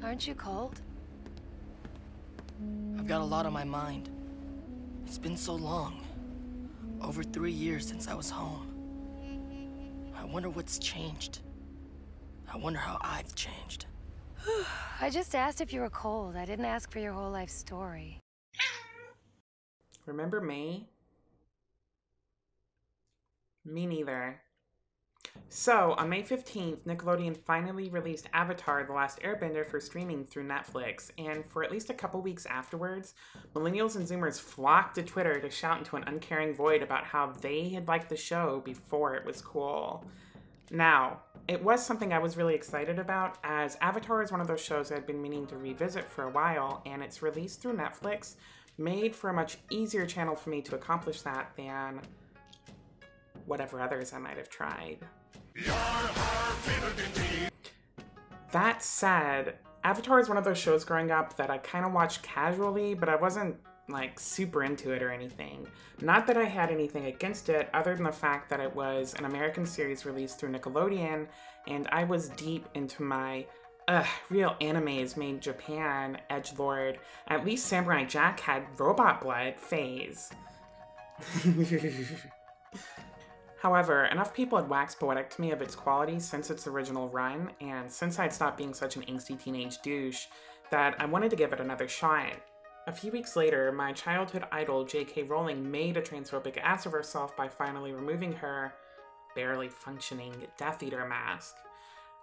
Aren't you cold? I've got a lot on my mind. It's been so long. Over 3 years since I was home. I wonder what's changed. I wonder how I've changed. I just asked if you were cold. I didn't ask for your whole life story. Remember May? Me neither. So, on May 15th, Nickelodeon finally released Avatar: The Last Airbender for streaming through Netflix, and for at least a couple weeks afterwards, millennials and Zoomers flocked to Twitter to shout into an uncaring void about how they had liked the show before it was cool. Now, it was something I was really excited about, as Avatar is one of those shows I'd been meaning to revisit for a while, and its release through Netflix made for a much easier channel for me to accomplish that than whatever others I might have tried. That said, Avatar is one of those shows growing up that I kind of watched casually, but I wasn't like super into it or anything. Not that I had anything against it, other than the fact that it was an American series released through Nickelodeon, and I was deep into my real animes made in Japan edgelord. At least Samurai Jack had robot blood phase. However, enough people had waxed poetic to me of its qualities since its original run, and since I'd stopped being such an angsty teenage douche, that I wanted to give it another shot. A few weeks later, my childhood idol J.K. Rowling made a transphobic ass of herself by finally removing her barely functioning Death Eater mask.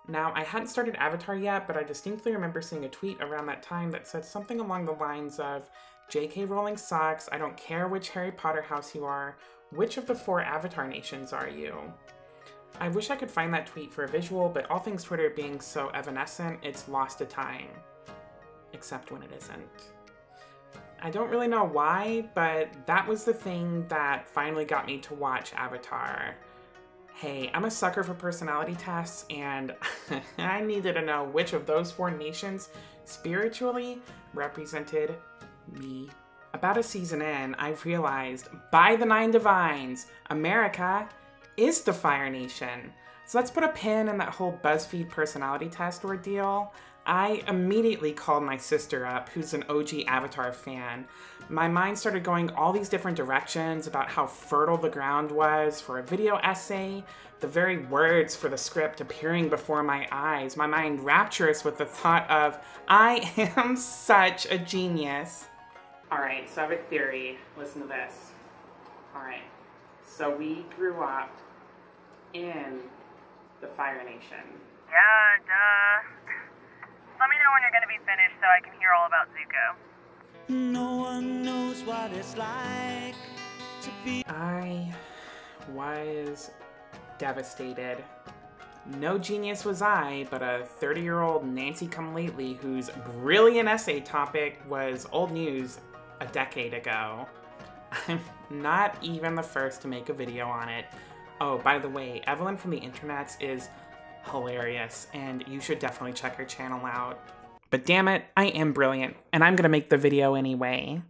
Now, I hadn't started Avatar yet, but I distinctly remember seeing a tweet around that time that said something along the lines of, "J.K. Rowling sucks, I don't care which Harry Potter house you are, which of the 4 Avatar nations are you?" I wish I could find that tweet for a visual, but all things Twitter being so evanescent, it's lost to time. Except when it isn't. I don't really know why, but that was the thing that finally got me to watch Avatar. Hey, I'm a sucker for personality tests, and I needed to know which of those 4 nations spiritually represented me. About a season in, I realized, by the 9 divines, America is the Fire Nation. So let's put a pin in that whole BuzzFeed personality test ordeal. I immediately called my sister up, who's an OG Avatar fan. My mind started going all these different directions about how fertile the ground was for a video essay, the very words for the script appearing before my eyes, my mind rapturous with the thought of, I am such a genius. Alright, so I have a theory. Listen to this. Alright, so we grew up in the Fire Nation. Yeah, duh. Let me know when you're gonna be finished so I can hear all about Zuko. No one knows what it's like to be. I was devastated. No genius was I, but a 30-year-old Nancy-come-lately whose brilliant essay topic was old news a decade ago. I'm not even the first to make a video on it. Oh, by the way, Evelyn from the internets is hilarious, and you should definitely check her channel out. But damn it, I am brilliant, and I'm gonna make the video anyway.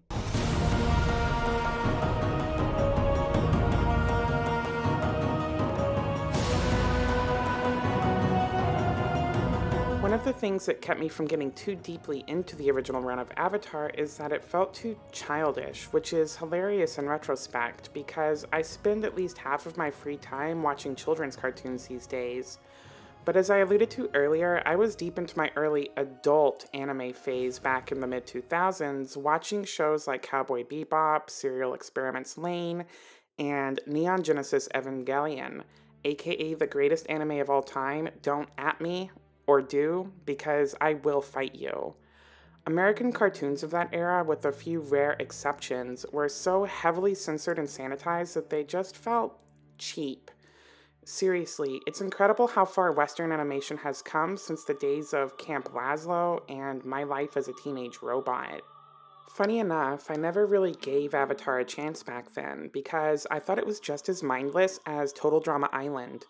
One of the things that kept me from getting too deeply into the original run of Avatar is that it felt too childish, which is hilarious in retrospect, because I spend at least half of my free time watching children's cartoons these days. But as I alluded to earlier, I was deep into my early adult anime phase back in the mid-2000s, watching shows like Cowboy Bebop, Serial Experiments Lain, and Neon Genesis Evangelion, aka the greatest anime of all time. Don't at me, or do, because I will fight you. American cartoons of that era, with a few rare exceptions, were so heavily censored and sanitized that they just felt cheap. Seriously, it's incredible how far Western animation has come since the days of Camp Lazlo and My Life as a Teenage Robot. Funny enough, I never really gave Avatar a chance back then, because I thought it was just as mindless as Total Drama Island.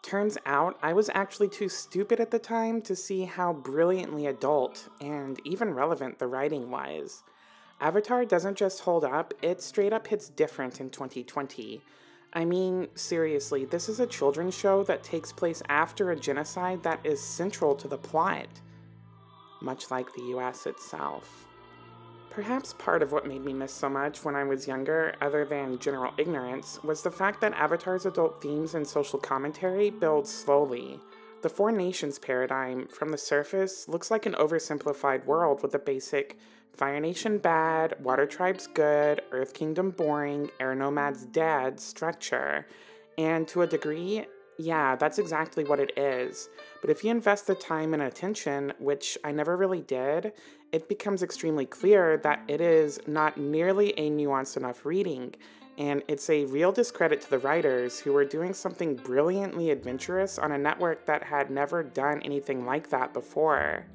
Turns out, I was actually too stupid at the time to see how brilliantly adult and even relevant the writing was. Avatar doesn't just hold up, it straight up hits different in 2020. I mean, seriously, this is a children's show that takes place after a genocide that is central to the plot. much like the US itself. Perhaps part of what made me miss so much when I was younger, other than general ignorance, was the fact that Avatar's adult themes and social commentary build slowly. The Four Nations paradigm, from the surface, looks like an oversimplified world with a basic Fire Nation bad, Water Tribes good, Earth Kingdom boring, Air Nomads dead structure. And to a degree, yeah, that's exactly what it is. But if you invest the time and attention, which I never really did, it becomes extremely clear that it is not nearly a nuanced enough reading, and it's a real discredit to the writers who were doing something brilliantly adventurous on a network that had never done anything like that before.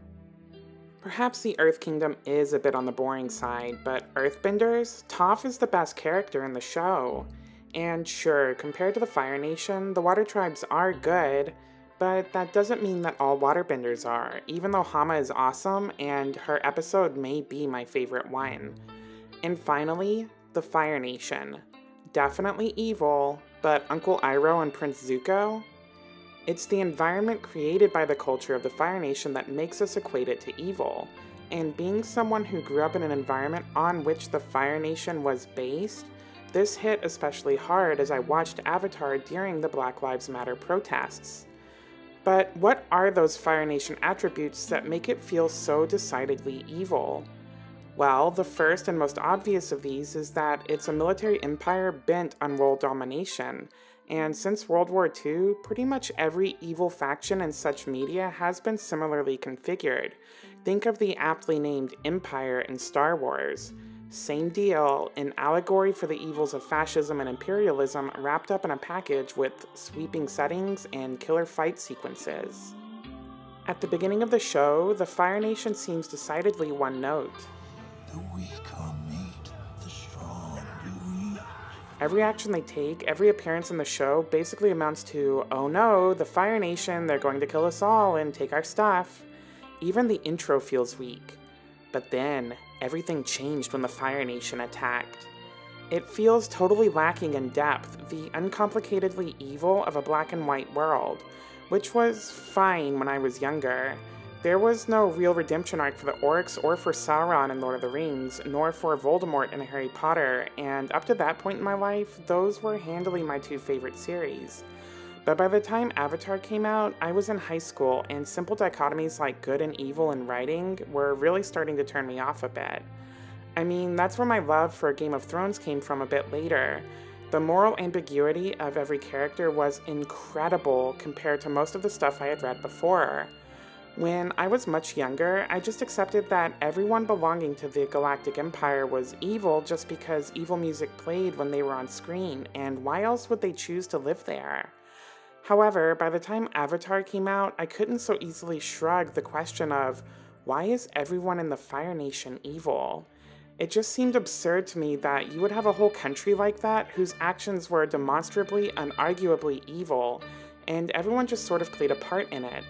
Perhaps the Earth Kingdom is a bit on the boring side, but Earthbenders, Toph is the best character in the show. And sure, compared to the Fire Nation, the Water Tribes are good, but that doesn't mean that all waterbenders are, even though Hama is awesome and her episode may be my favorite one. And finally, the Fire Nation. Definitely evil, but Uncle Iroh and Prince Zuko? It's the environment created by the culture of the Fire Nation that makes us equate it to evil. And being someone who grew up in an environment on which the Fire Nation was based, this hit especially hard as I watched Avatar during the Black Lives Matter protests. But what are those Fire Nation attributes that make it feel so decidedly evil? Well, the first and most obvious of these is that it's a military empire bent on world domination, and since World War II, pretty much every evil faction in such media has been similarly configured. Think of the aptly named Empire in Star Wars. Same deal, an allegory for the evils of fascism and imperialism wrapped up in a package with sweeping settings and killer fight sequences. At the beginning of the show, the Fire Nation seems decidedly one note. The weak are meat, the strong do eat. Every action they take, every appearance in the show basically amounts to, oh no, the Fire Nation, they're going to kill us all and take our stuff. Even the intro feels weak. But then, everything changed when the Fire Nation attacked. It feels totally lacking in depth, the uncomplicatedly evil of a black and white world, which was fine when I was younger. There was no real redemption arc for the orcs or for Sauron in Lord of the Rings, nor for Voldemort in Harry Potter, and up to that point in my life, those were handily my two favorite series. But by the time Avatar came out, I was in high school, and simple dichotomies like good and evil in writing were really starting to turn me off a bit. I mean, that's where my love for Game of Thrones came from a bit later. The moral ambiguity of every character was incredible compared to most of the stuff I had read before. When I was much younger, I just accepted that everyone belonging to the Galactic Empire was evil just because evil music played when they were on screen, and why else would they choose to live there? However, by the time Avatar came out, I couldn't so easily shrug the question of, why is everyone in the Fire Nation evil? It just seemed absurd to me that you would have a whole country like that whose actions were demonstrably, unarguably evil, and everyone just sort of played a part in it.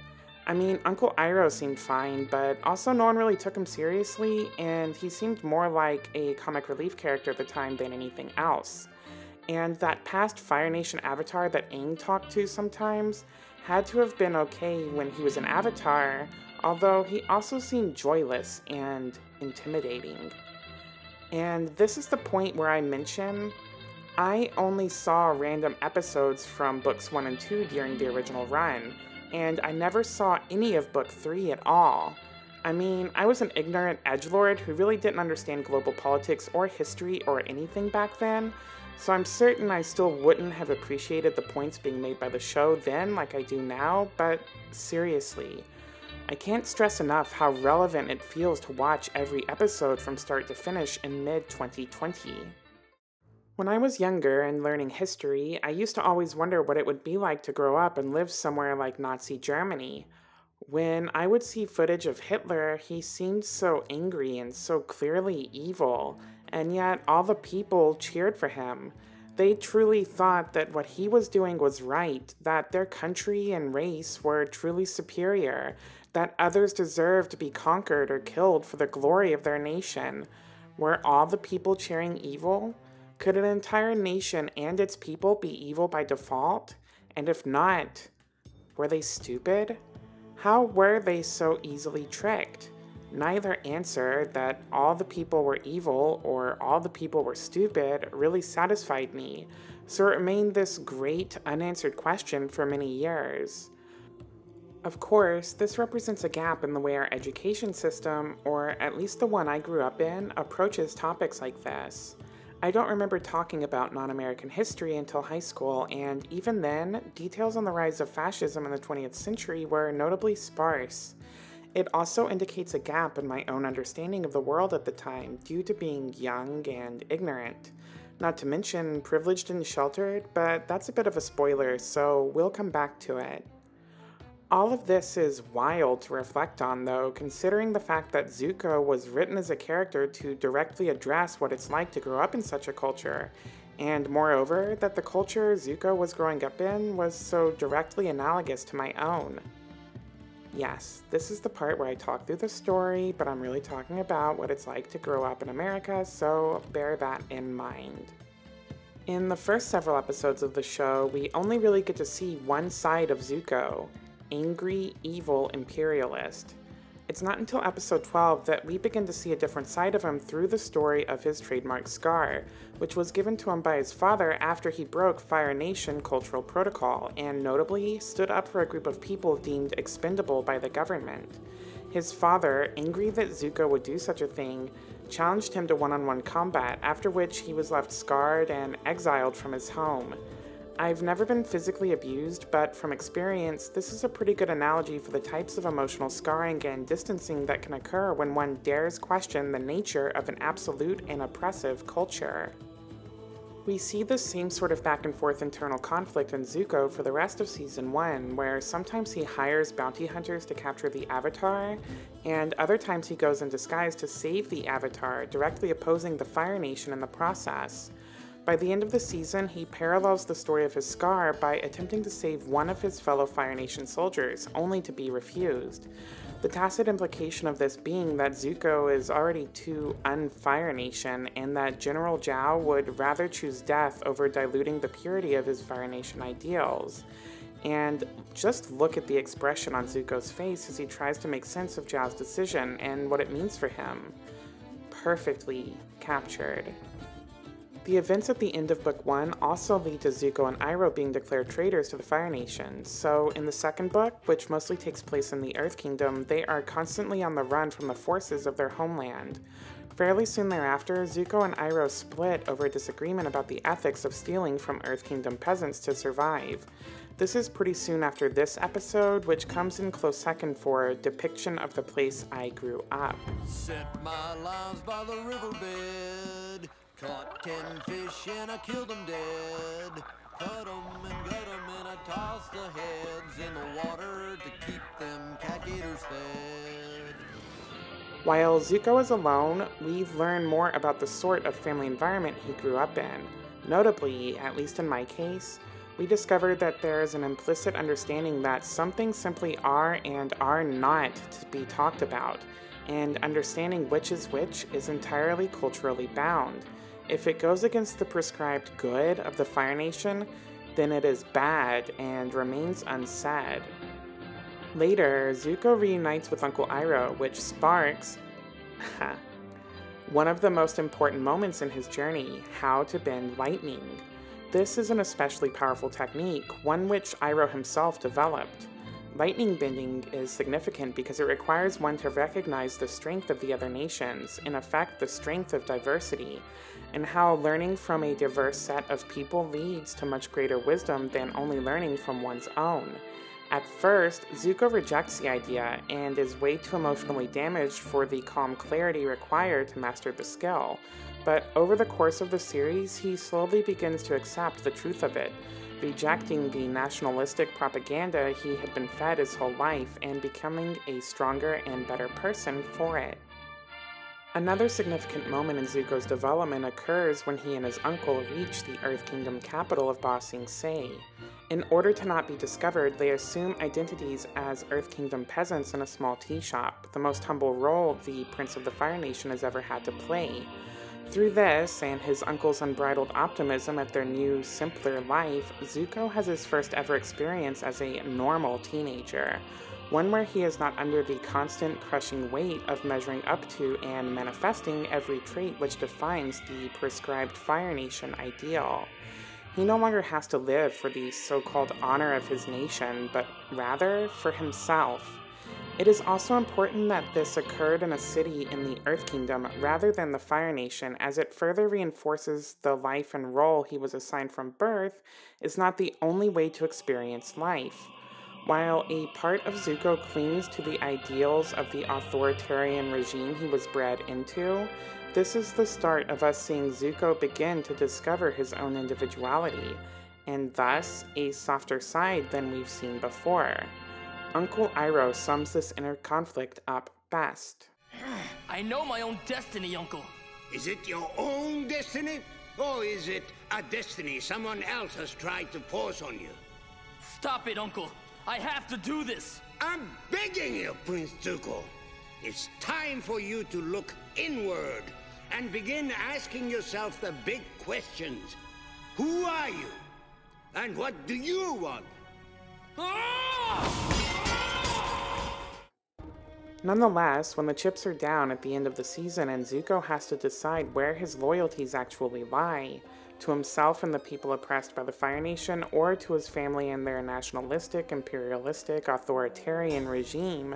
I mean, Uncle Iroh seemed fine, but also no one really took him seriously, and he seemed more like a comic relief character at the time than anything else. And that past Fire Nation avatar that Aang talked to sometimes had to have been okay when he was an avatar, although he also seemed joyless and intimidating. And this is the point where I mention, I only saw random episodes from books 1 and 2 during the original run, and I never saw any of book 3 at all. I mean, I was an ignorant edgelord who really didn't understand global politics or history or anything back then, so I'm certain I still wouldn't have appreciated the points being made by the show then like I do now, but seriously, I can't stress enough how relevant it feels to watch every episode from start to finish in mid-2020. When I was younger and learning history, I used to always wonder what it would be like to grow up and live somewhere like Nazi Germany. When I would see footage of Hitler, he seemed so angry and so clearly evil, and yet all the people cheered for him. They truly thought that what he was doing was right, that their country and race were truly superior, that others deserved to be conquered or killed for the glory of their nation. Were all the people cheering evil? Could an entire nation and its people be evil by default? And if not, were they stupid? How were they so easily tricked? Neither answer, that all the people were evil or all the people were stupid, really satisfied me, so it remained this great unanswered question for many years. Of course, this represents a gap in the way our education system, or at least the one I grew up in, approaches topics like this. I don't remember talking about non-American history until high school, and even then, details on the rise of fascism in the 20th century were notably sparse. It also indicates a gap in my own understanding of the world at the time due to being young and ignorant. Not to mention privileged and sheltered, but that's a bit of a spoiler, so we'll come back to it. All of this is wild to reflect on, though, considering the fact that Zuko was written as a character to directly address what it's like to grow up in such a culture, and moreover, that the culture Zuko was growing up in was so directly analogous to my own. Yes, this is the part where I talk through the story, but I'm really talking about what it's like to grow up in America, so bear that in mind. In the first several episodes of the show, we only really get to see one side of Zuko: angry, evil imperialist. It's not until episode 12 that we begin to see a different side of him through the story of his trademark scar, which was given to him by his father after he broke Fire Nation cultural protocol, and notably stood up for a group of people deemed expendable by the government. His father, angry that Zuko would do such a thing, challenged him to one-on-one combat, after which he was left scarred and exiled from his home. I've never been physically abused, but from experience, this is a pretty good analogy for the types of emotional scarring and distancing that can occur when one dares question the nature of an absolute and oppressive culture. We see this same sort of back and forth internal conflict in Zuko for the rest of Season 1, where sometimes he hires bounty hunters to capture the Avatar, and other times he goes in disguise to save the Avatar, directly opposing the Fire Nation in the process. By the end of the season, he parallels the story of his scar by attempting to save one of his fellow Fire Nation soldiers, only to be refused. The tacit implication of this being that Zuko is already too un-Fire Nation, and that General Zhao would rather choose death over diluting the purity of his Fire Nation ideals. And just look at the expression on Zuko's face as he tries to make sense of Zhao's decision and what it means for him. Perfectly captured. The events at the end of Book 1 also lead to Zuko and Iroh being declared traitors to the Fire Nation, so in the second book, which mostly takes place in the Earth Kingdom, they are constantly on the run from the forces of their homeland. Fairly soon thereafter, Zuko and Iroh split over a disagreement about the ethics of stealing from Earth Kingdom peasants to survive. This is pretty soon after this episode, which comes in close second for depiction of the place I grew up. Set my lines by the riverbed. Caught 10 fish and I killed them dead. Cut 'em and gut 'em and I tossed the heads in the water to keep them cat gators fed. While Zuko is alone, we've learned more about the sort of family environment he grew up in. Notably, at least in my case, we discovered that there is an implicit understanding that some things simply are and are not to be talked about, and understanding which is entirely culturally bound. If it goes against the prescribed good of the Fire Nation, then it is bad and remains unsaid. Later, Zuko reunites with Uncle Iroh, which sparks one of the most important moments in his journey: how to bend lightning. This is an especially powerful technique, one which Iroh himself developed. Lightning bending is significant because it requires one to recognize the strength of the other nations, in effect the strength of diversity, and how learning from a diverse set of people leads to much greater wisdom than only learning from one's own. At first, Zuko rejects the idea and is way too emotionally damaged for the calm clarity required to master the skill, but over the course of the series, he slowly begins to accept the truth of it, rejecting the nationalistic propaganda he had been fed his whole life and becoming a stronger and better person for it. Another significant moment in Zuko's development occurs when he and his uncle reach the Earth Kingdom capital of Ba Sing Se. In order to not be discovered, they assume identities as Earth Kingdom peasants in a small tea shop, the most humble role the Prince of the Fire Nation has ever had to play. Through this, and his uncle's unbridled optimism at their new, simpler life, Zuko has his first ever experience as a normal teenager. one where he is not under the constant crushing weight of measuring up to and manifesting every trait which defines the prescribed Fire Nation ideal. He no longer has to live for the so-called honor of his nation, but rather for himself. It is also important that this occurred in a city in the Earth Kingdom rather than the Fire Nation, as it further reinforces the life and role he was assigned from birth is not the only way to experience life. While a part of Zuko clings to the ideals of the authoritarian regime he was bred into, this is the start of us seeing Zuko begin to discover his own individuality, and thus a softer side than we've seen before. Uncle Iroh sums this inner conflict up best. I know my own destiny, Uncle. Is it your own destiny? Or is it a destiny someone else has tried to force on you? Stop it, Uncle. I have to do this. I'm begging you, Prince Zuko. It's time for you to look inward and begin asking yourself the big questions. Who are you? And what do you want? Nonetheless, when the chips are down at the end of the season and Zuko has to decide where his loyalties actually lie, to himself and the people oppressed by the Fire Nation, or to his family and their nationalistic, imperialistic, authoritarian regime,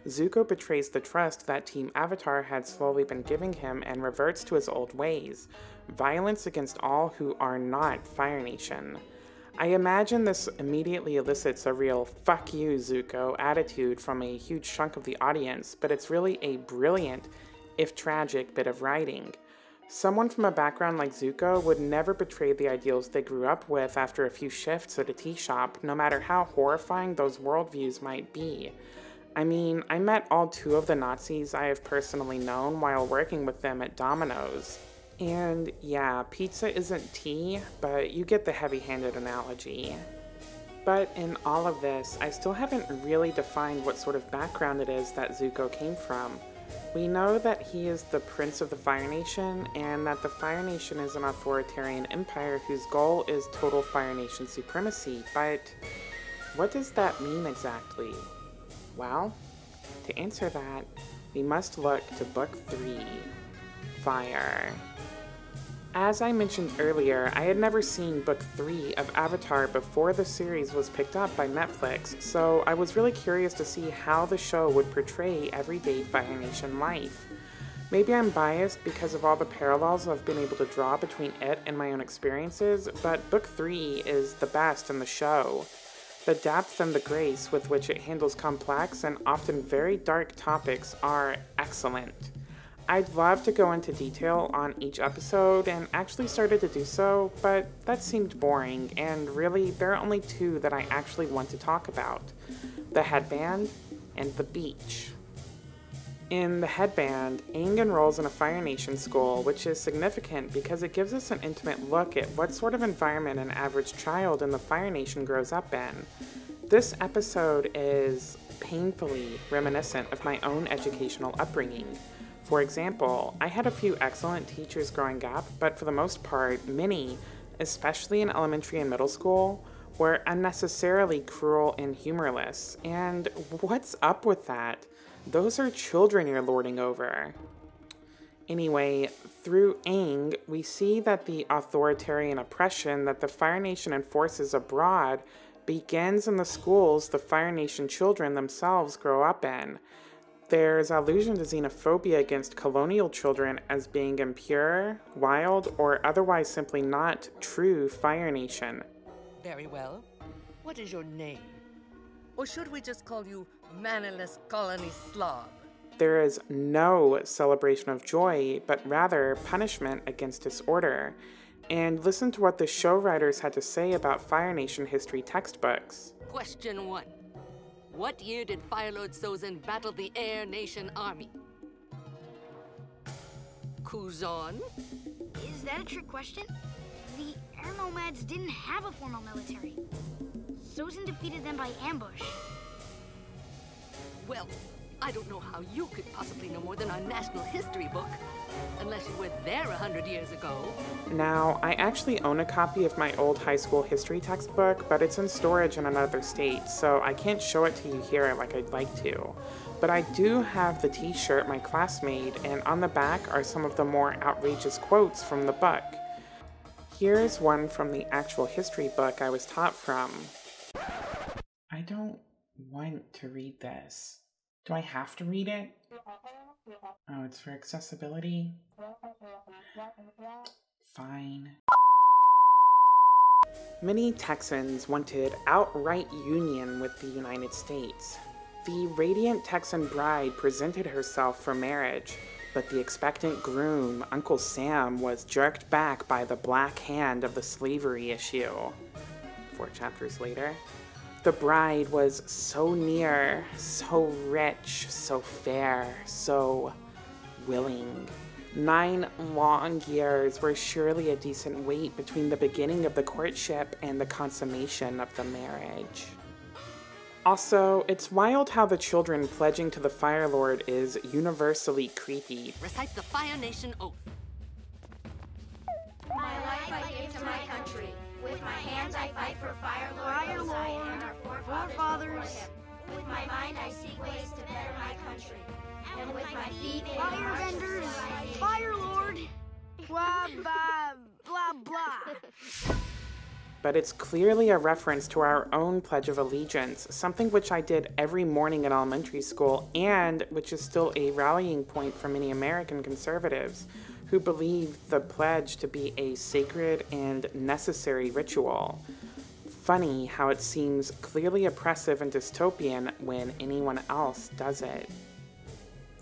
Zuko betrays the trust that Team Avatar had slowly been giving him and reverts to his old ways, violence against all who are not Fire Nation. I imagine this immediately elicits a real "fuck you, Zuko" attitude from a huge chunk of the audience, but it's really a brilliant, if tragic, bit of writing. Someone from a background like Zuko would never betray the ideals they grew up with after a few shifts at a tea shop, no matter how horrifying those worldviews might be. I mean, I met all 2 of the Nazis I have personally known while working with them at Domino's. And yeah, pizza isn't tea, but you get the heavy-handed analogy. But in all of this, I still haven't really defined what sort of background it is that Zuko came from. We know that he is the Prince of the Fire Nation, and that the Fire Nation is an authoritarian empire whose goal is total Fire Nation supremacy, but what does that mean exactly? Well, to answer that, we must look to Book 3, Fire. As I mentioned earlier, I had never seen Book 3 of Avatar before the series was picked up by Netflix, so I was really curious to see how the show would portray everyday Fire Nation life. Maybe I'm biased because of all the parallels I've been able to draw between it and my own experiences, but Book 3 is the best in the show. The depth and the grace with which it handles complex and often very dark topics are excellent. I'd love to go into detail on each episode, and actually started to do so, but that seemed boring, and really, there are only 2 that I actually want to talk about: the headband and the beach. In the headband, Aang enrolls in a Fire Nation school, which is significant because it gives us an intimate look at what sort of environment an average child in the Fire Nation grows up in. This episode is painfully reminiscent of my own educational upbringing. For example, I had a few excellent teachers growing up, but for the most part, many, especially in elementary and middle school, were unnecessarily cruel and humorless. And what's up with that? Those are children you're lording over. Anyway, through Aang, we see that the authoritarian oppression that the Fire Nation enforces abroad begins in the schools the Fire Nation children themselves grow up in. There's allusion to xenophobia against colonial children as being impure, wild, or otherwise simply not true Fire Nation. Very well. What is your name? Or should we just call you Mannerless Colony Slob? There is no celebration of joy, but rather punishment against disorder. And listen to what the show writers had to say about Fire Nation history textbooks. Question 1. What year did Firelord Sozin battle the Air Nation Army? Kuzan? Is that a trick question? The Air Nomads didn't have a formal military. Sozin defeated them by ambush. Well, I don't know how you could possibly know more than our national history book. Unless you were there 100 years ago. Now, I actually own a copy of my old high school history textbook, but it's in storage in another state, so I can't show it to you here like I'd like to. But I do have the t-shirt my class made, and on the back are some of the more outrageous quotes from the book. Here's one from the actual history book I was taught from. I don't want to read this. Do I have to read it? Oh, it's for accessibility? Fine. Many Texans wanted outright union with the United States. The radiant Texan bride presented herself for marriage, but the expectant groom, Uncle Sam, was jerked back by the black hand of the slavery issue. 4 chapters later. The bride was so near, so rich, so fair, so willing. 9 long years were surely a decent wait between the beginning of the courtship and the consummation of the marriage. Also, it's wild how the children pledging to the Fire Lord is universally creepy. Recite the Fire Nation oath. My life I give to my country. With my hands I fight for Fire Lord and our forefathers. With my mind I seek ways to better my country. And with my feet Airbenders, Fire Lord, blah, blah, blah, blah. But it's clearly a reference to our own Pledge of Allegiance, something which I did every morning in elementary school, and which is still a rallying point for many American conservatives who believe the pledge to be a sacred and necessary ritual. Funny how it seems clearly oppressive and dystopian when anyone else does it.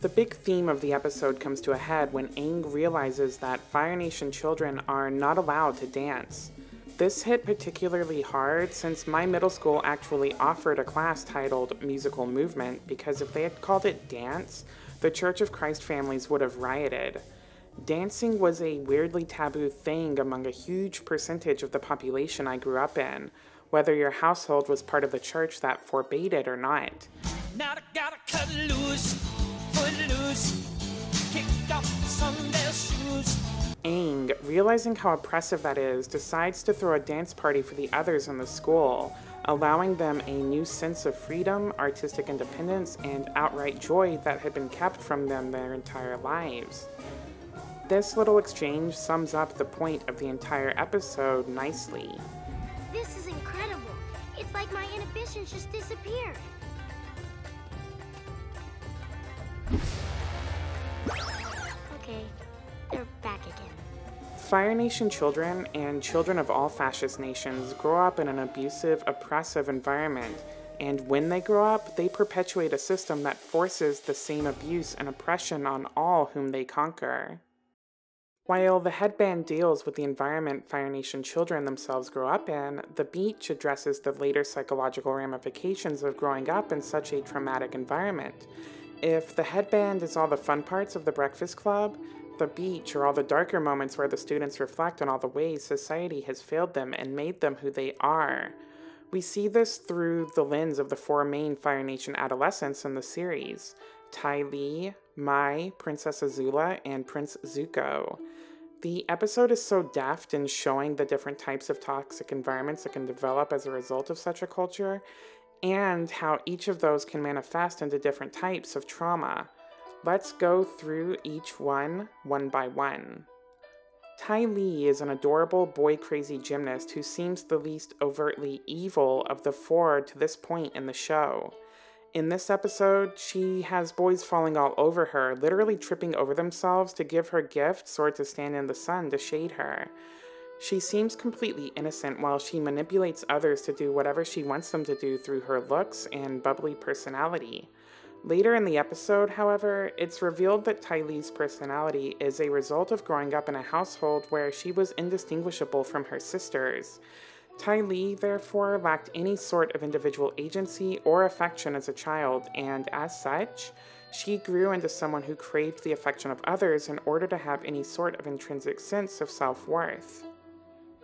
The big theme of the episode comes to a head when Aang realizes that Fire Nation children are not allowed to dance. This hit particularly hard since my middle school actually offered a class titled Musical Movement, because if they had called it dance, the Church of Christ families would have rioted. Dancing was a weirdly taboo thing among a huge percentage of the population I grew up in, whether your household was part of the church that forbade it or not. Now I gotta cut loose, foot loose, kick off the Sunday shoes. Aang, realizing how oppressive that is, decides to throw a dance party for the others in the school, allowing them a new sense of freedom, artistic independence, and outright joy that had been kept from them their entire lives. This little exchange sums up the point of the entire episode nicely. This is incredible. It's like my inhibitions just disappeared. Okay, they're back again. Fire Nation children and children of all fascist nations grow up in an abusive, oppressive environment, and when they grow up, they perpetuate a system that forces the same abuse and oppression on all whom they conquer. While the headband deals with the environment Fire Nation children themselves grow up in, the beach addresses the later psychological ramifications of growing up in such a traumatic environment. If the headband is all the fun parts of the Breakfast Club, the beach are all the darker moments where the students reflect on all the ways society has failed them and made them who they are. We see this through the lens of the 4 main Fire Nation adolescents in the series: Ty Lee, Mai, Princess Azula, and Prince Zuko. The episode is so deft in showing the different types of toxic environments that can develop as a result of such a culture, and how each of those can manifest into different types of trauma. Let's go through each one by one. Ty Lee is an adorable boy-crazy gymnast who seems the least overtly evil of the 4 to this point in the show. In this episode, she has boys falling all over her, literally tripping over themselves to give her gifts or to stand in the sun to shade her. She seems completely innocent while she manipulates others to do whatever she wants them to do through her looks and bubbly personality. Later in the episode, however, it's revealed that Ty Lee's personality is a result of growing up in a household where she was indistinguishable from her sisters. Ty Lee, therefore, lacked any sort of individual agency or affection as a child, and as such, she grew into someone who craved the affection of others in order to have any sort of intrinsic sense of self-worth.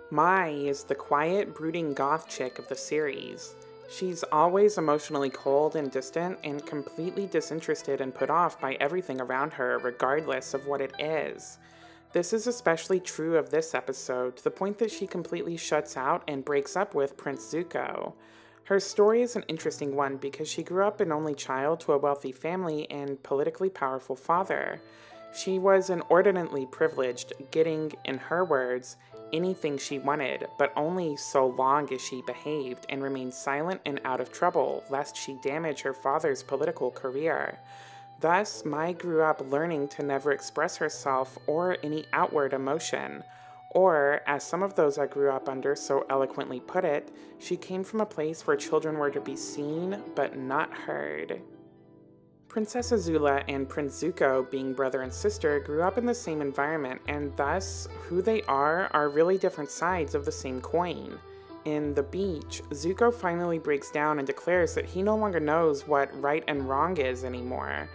Mai is the quiet, brooding goth chick of the series. She's always emotionally cold and distant and completely disinterested and put off by everything around her, regardless of what it is. This is especially true of this episode, to the point that she completely shuts out and breaks up with Prince Zuko. Her story is an interesting one because she grew up an only child to a wealthy family and politically powerful father. She was inordinately privileged, getting, in her words, anything she wanted, but only so long as she behaved and remained silent and out of trouble, lest she damage her father's political career. Thus, Mai grew up learning to never express herself or any outward emotion. Or, as some of those I grew up under so eloquently put it, she came from a place where children were to be seen, but not heard. Princess Azula and Prince Zuko, being brother and sister, grew up in the same environment, and thus, who they are really different sides of the same coin. In The Beach, Zuko finally breaks down and declares that he no longer knows what right and wrong is anymore,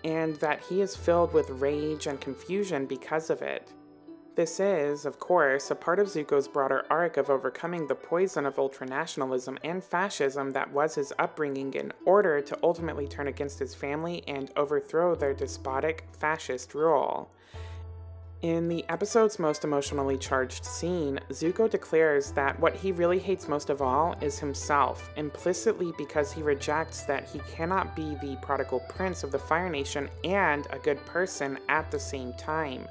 and that he is filled with rage and confusion because of it. This is, of course, a part of Zuko's broader arc of overcoming the poison of ultranationalism and fascism that was his upbringing in order to ultimately turn against his family and overthrow their despotic, fascist rule. In the episode's most emotionally charged scene, Zuko declares that what he really hates most of all is himself, implicitly because he rejects that he cannot be the prodigal prince of the Fire Nation and a good person at the same time.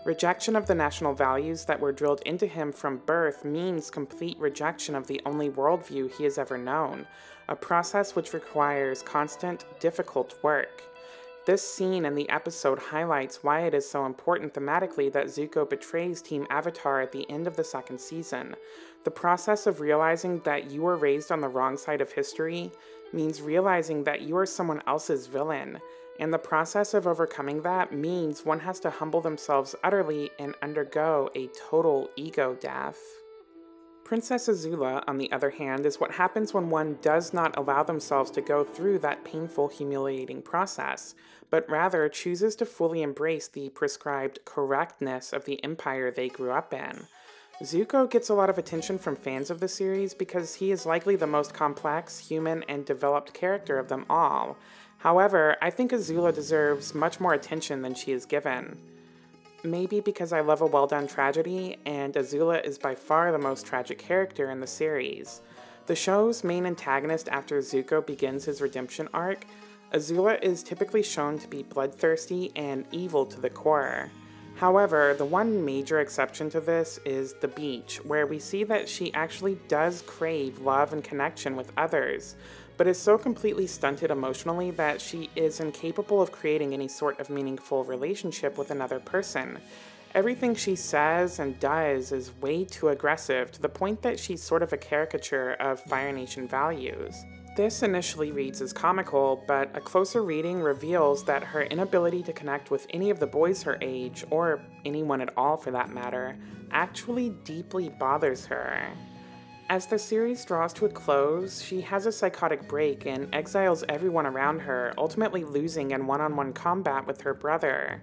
Rejection of the national values that were drilled into him from birth means complete rejection of the only worldview he has ever known, a process which requires constant, difficult work. This scene in the episode highlights why it is so important thematically that Zuko betrays Team Avatar at the end of the second season. The process of realizing that you were raised on the wrong side of history means realizing that you are someone else's villain. And the process of overcoming that means one has to humble themselves utterly and undergo a total ego death. Princess Azula, on the other hand, is what happens when one does not allow themselves to go through that painful, humiliating process, but rather chooses to fully embrace the prescribed correctness of the empire they grew up in. Zuko gets a lot of attention from fans of the series because he is likely the most complex, human, and developed character of them all. However, I think Azula deserves much more attention than she is given. Maybe because I love a well-done tragedy, and Azula is by far the most tragic character in the series. The show's main antagonist after Zuko begins his redemption arc, Azula is typically shown to be bloodthirsty and evil to the core. However, the one major exception to this is The Beach, where we see that she actually does crave love and connection with others, but is so completely stunted emotionally that she is incapable of creating any sort of meaningful relationship with another person. Everything she says and does is way too aggressive, to the point that she's sort of a caricature of Fire Nation values. This initially reads as comical, but a closer reading reveals that her inability to connect with any of the boys her age, or anyone at all for that matter, actually deeply bothers her. As the series draws to a close, she has a psychotic break and exiles everyone around her, ultimately losing in one-on-one combat with her brother.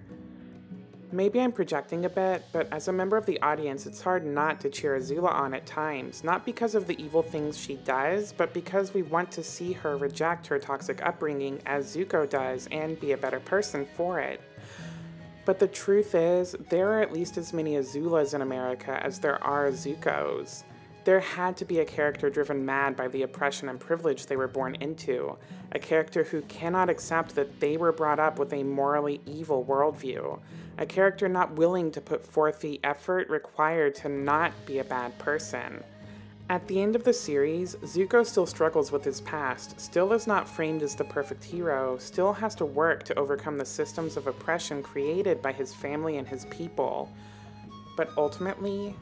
Maybe I'm projecting a bit, but as a member of the audience, it's hard not to cheer Azula on at times, not because of the evil things she does, but because we want to see her reject her toxic upbringing as Zuko does and be a better person for it. But the truth is, there are at least as many Azulas in America as there are Zukos. There had to be a character driven mad by the oppression and privilege they were born into, a character who cannot accept that they were brought up with a morally evil worldview, a character not willing to put forth the effort required to not be a bad person. At the end of the series, Zuko still struggles with his past, still is not framed as the perfect hero, still has to work to overcome the systems of oppression created by his family and his people. But ultimately,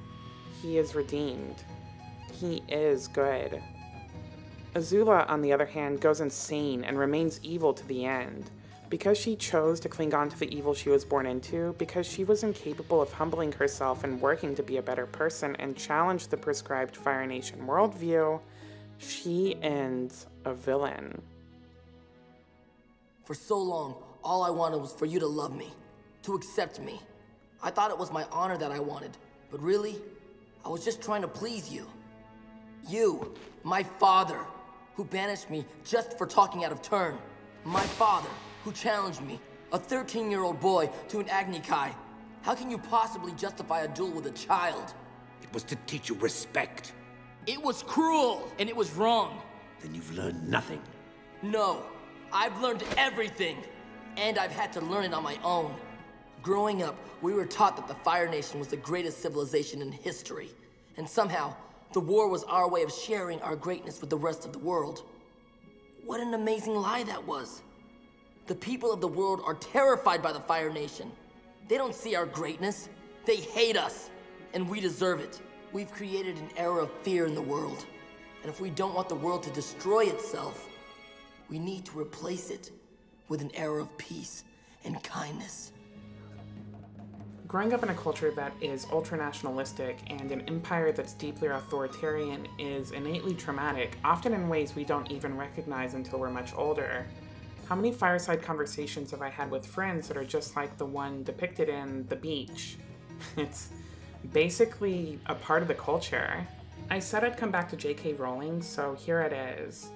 he is redeemed. He is good. Azula, on the other hand, goes insane and remains evil to the end. Because she chose to cling on to the evil she was born into, because she was incapable of humbling herself and working to be a better person and challenge the prescribed Fire Nation worldview, she ends a villain. For so long, all I wanted was for you to love me, to accept me. I thought it was my honor that I wanted, but really, I was just trying to please you. You, my father, who banished me just for talking out of turn. My father, who challenged me, a 13-year-old boy, to an Agni Kai. How can you possibly justify a duel with a child? It was to teach you respect. It was cruel, and it was wrong. Then you've learned nothing. No, I've learned everything, and I've had to learn it on my own. Growing up, we were taught that the Fire Nation was the greatest civilization in history, and somehow, the war was our way of sharing our greatness with the rest of the world. What an amazing lie that was. The people of the world are terrified by the Fire Nation. They don't see our greatness. They hate us, and we deserve it. We've created an era of fear in the world, and if we don't want the world to destroy itself, we need to replace it with an era of peace and kindness. Growing up in a culture that is ultra-nationalistic and an empire that's deeply authoritarian is innately traumatic, often in ways we don't even recognize until we're much older. How many fireside conversations have I had with friends that are just like the one depicted in The Beach? It's basically a part of the culture. I said I'd come back to J.K. Rowling, so here it is.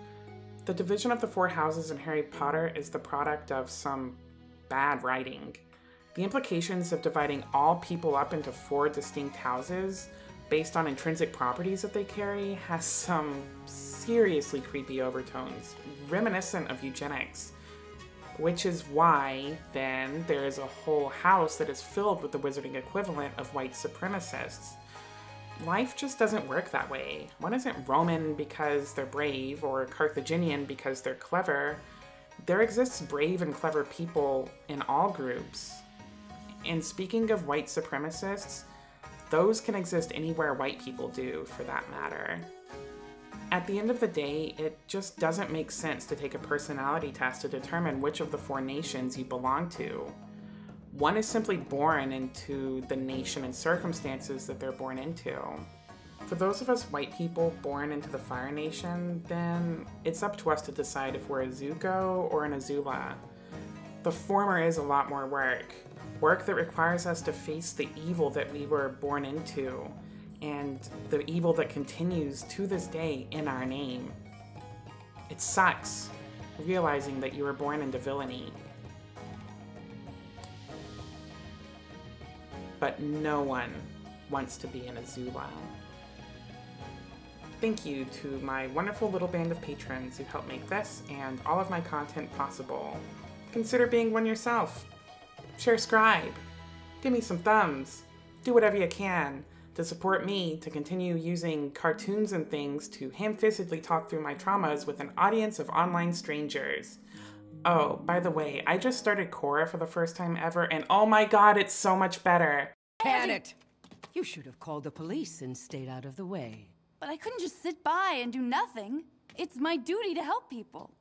The division of the four houses in Harry Potter is the product of some bad writing. The implications of dividing all people up into four distinct houses based on intrinsic properties that they carry has some seriously creepy overtones, reminiscent of eugenics. Which is why, then, there is a whole house that is filled with the wizarding equivalent of white supremacists. Life just doesn't work that way. One isn't Roman because they're brave, or Carthaginian because they're clever. There exists brave and clever people in all groups. And speaking of white supremacists, those can exist anywhere white people do, for that matter. At the end of the day, it just doesn't make sense to take a personality test to determine which of the four nations you belong to. One is simply born into the nation and circumstances that they're born into. For those of us white people born into the Fire Nation, then it's up to us to decide if we're a Zuko or an Azula. The former is a lot more work that requires us to face the evil that we were born into, and the evil that continues to this day in our name. It sucks, realizing that you were born into villainy. But no one wants to be an Azula. Thank you to my wonderful little band of patrons who help make this and all of my content possible. Consider being one yourself. Share, scribe. Give me some thumbs. Do whatever you can to support me to continue using cartoons and things to ham-fistedly talk through my traumas with an audience of online strangers. Oh, by the way, I just started Korra for the first time ever, and oh my god, it's so much better. Panicked! You should have called the police and stayed out of the way. But I couldn't just sit by and do nothing. It's my duty to help people.